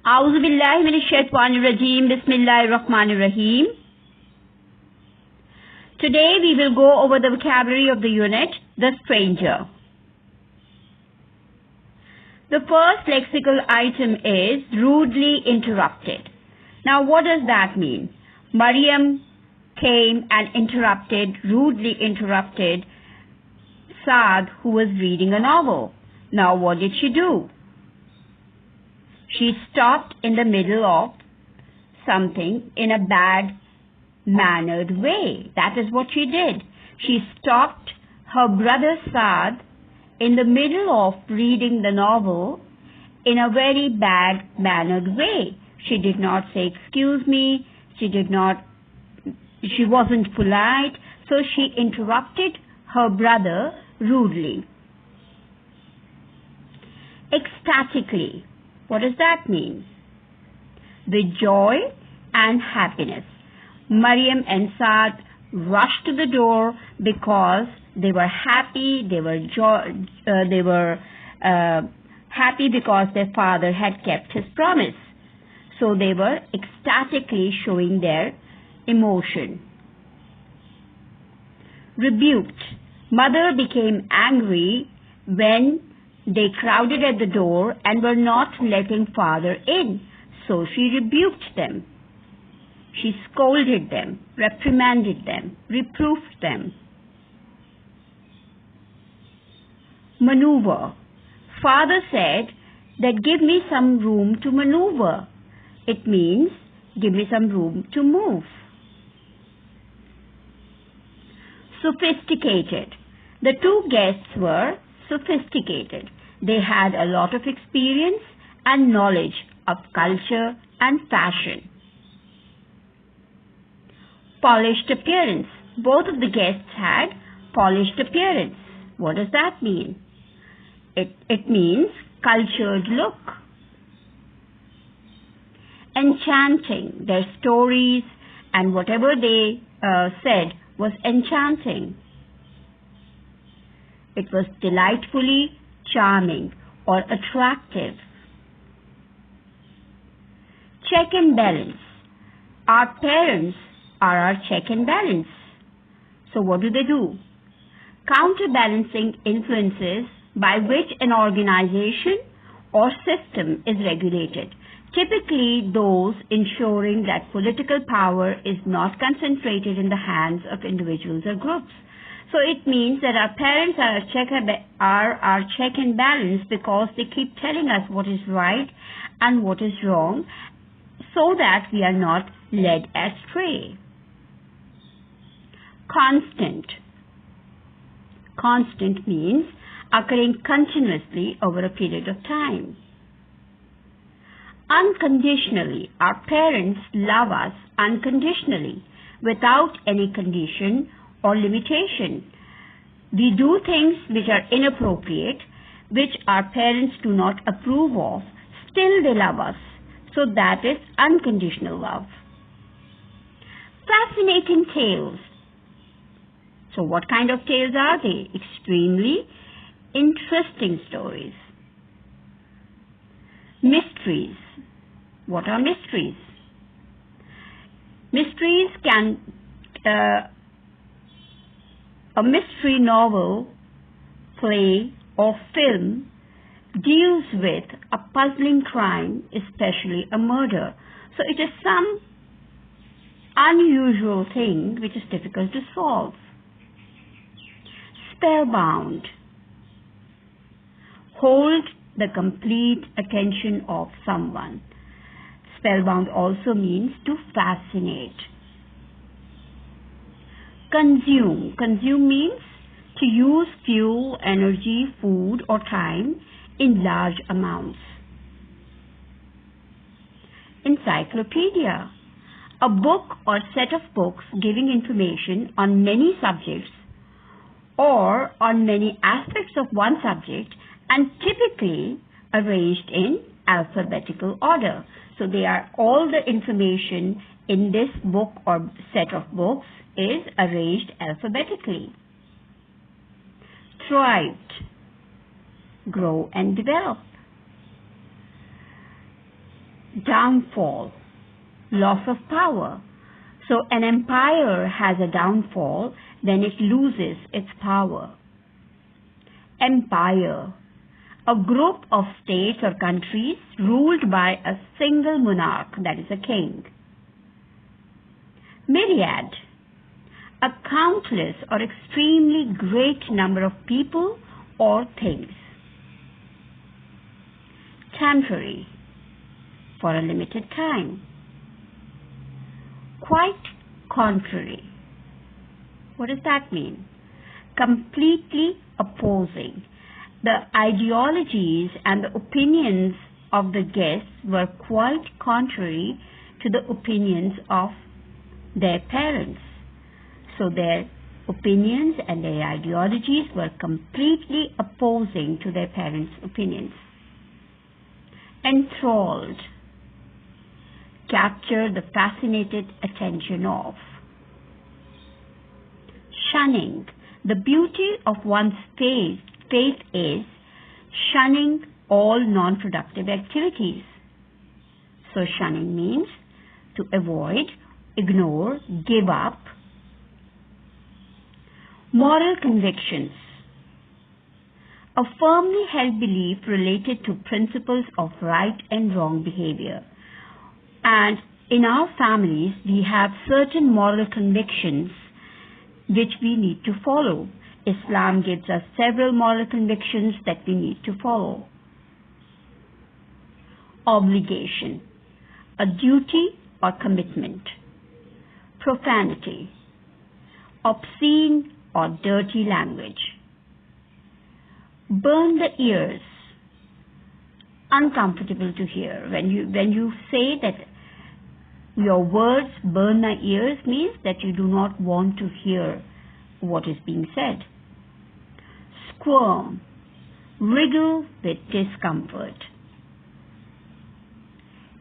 A'udhu billahi minash shaitanir rajim. Bismillahir rahmanir rahim. Today we will go over the vocabulary of the unit, the stranger. The first lexical item is rudely interrupted. Now what does that mean? Maryam came and rudely interrupted Saad, who was reading a novel. Now what did she do? She stopped in the middle of something in a bad-mannered way. That is what she did. She stopped her brother Saad in the middle of reading the novel in a very bad-mannered way. She did not say, "Excuse me." She wasn't polite, so she interrupted her brother rudely. Ecstatically. What does that mean? With joy and happiness. Maryam and Saad rushed to the door because they were happy. They were happy because their father had kept his promise. So they were ecstatically showing their emotion. Rebuked. Mother became angry when they crowded at the door and were not letting father in. So she rebuked them. She scolded them, reprimanded them, reproved them. Manoeuvre. Father said that give me some room to maneuver. It means give me some room to move. Sophisticated. The two guests were sophisticated. They had a lot of experience and knowledge of culture and fashion. Polished appearance. Both of the guests had polished appearance. What does that mean? It means cultured look. Enchanting. Their stories and whatever they said was enchanting. It was delightfully charming or attractive. Check and balance. Our parents are our check and balance. So what do? Counterbalancing influences by which an organization or system is regulated. Typically those ensuring that political power is not concentrated in the hands of individuals or groups. So it means that our parents are our check and balance because they keep telling us what is right and what is wrong so that we are not led astray. Constant. Constant means occurring continuously over a period of time. Unconditionally. Our parents love us unconditionally without any condition or limitation. We do things which are inappropriate, which our parents do not approve of. Still they love us. So that is unconditional love. Fascinating tales. So what kind of tales are they? Extremely interesting stories. Mysteries. What are mysteries? Mysteries can a mystery novel, play, or film deals with a puzzling crime, especially a murder. So it is some unusual thing which is difficult to solve. Spellbound. Hold the complete attention of someone. Spellbound also means to fascinate. Consume. Consume means to use fuel, energy, food, or time in large amounts. Encyclopedia. A book or set of books giving information on many subjects or on many aspects of one subject and typically arranged in alphabetical order. So they are all the information in this book or set of books is arranged alphabetically. Thrived. Grow and develop. Downfall, loss of power. So an empire has a downfall when it loses its power. Empire, a group of states or countries ruled by a single monarch, that is a king. Myriad, a countless or extremely great number of people or things. Temporary, for a limited time. Quite contrary. What does that mean? Completely opposing. The ideologies and the opinions of the guests were quite contrary to the opinions of their parents. So their opinions and their ideologies were completely opposing to their parents' opinions. Enthralled, capture the fascinated attention of. Shunning, the beauty of one's faith is shunning all non-productive activities. So shunning means to avoid, ignore, give up. Moral convictions, a firmly held belief related to principles of right and wrong behavior. And in our families, we have certain moral convictions which we need to follow. Islam gives us several moral convictions that we need to follow. Obligation, a duty or commitment. Profanity, obscene or dirty language. Burn the ears, uncomfortable to hear. When you say that your words burn my ears, means that you do not want to hear what is being said. Squirm, wriggle with discomfort.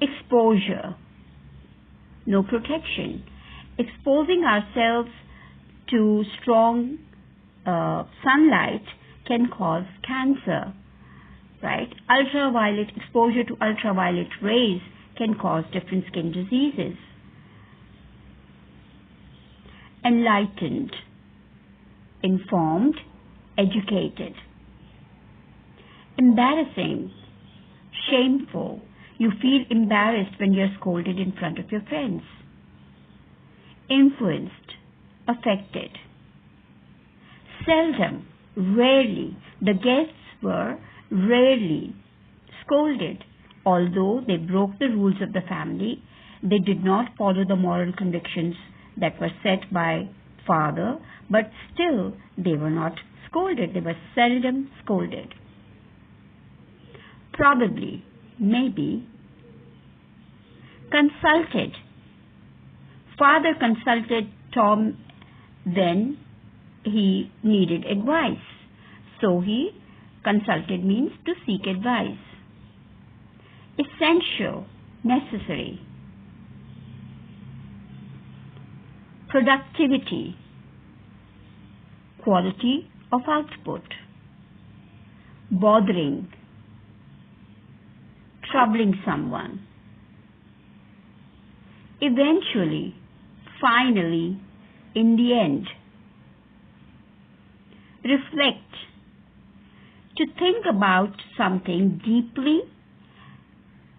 Exposure, no protection. Exposing ourselves to strong sunlight can cause cancer, right? Exposure to ultraviolet rays can cause different skin diseases. Enlightened, informed, educated. Embarrassing, shameful. You feel embarrassed when you're scolded in front of your friends. Influenced, affected. Seldom, rarely. The guests were rarely scolded. Although they broke the rules of the family, they did not follow the moral convictions that were set by father, but still they were not scolded. They were seldom scolded. Probably, maybe. Consulted. Father consulted Tom when he needed advice. So he consulted means to seek advice. Essential, necessary. Productivity, quality of output. Bothering, troubling someone. Eventually, finally, in the end. Reflect, to think about something deeply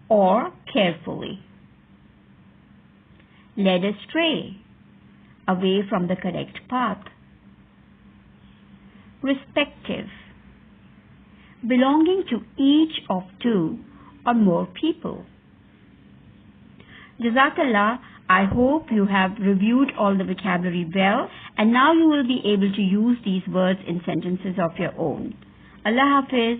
or carefully. Led astray, away from the correct path. Respective, belonging to each of two or more people. Jazakallah, I hope you have reviewed all the vocabulary well, and now you will be able to use these words in sentences of your own. Allah Hafiz.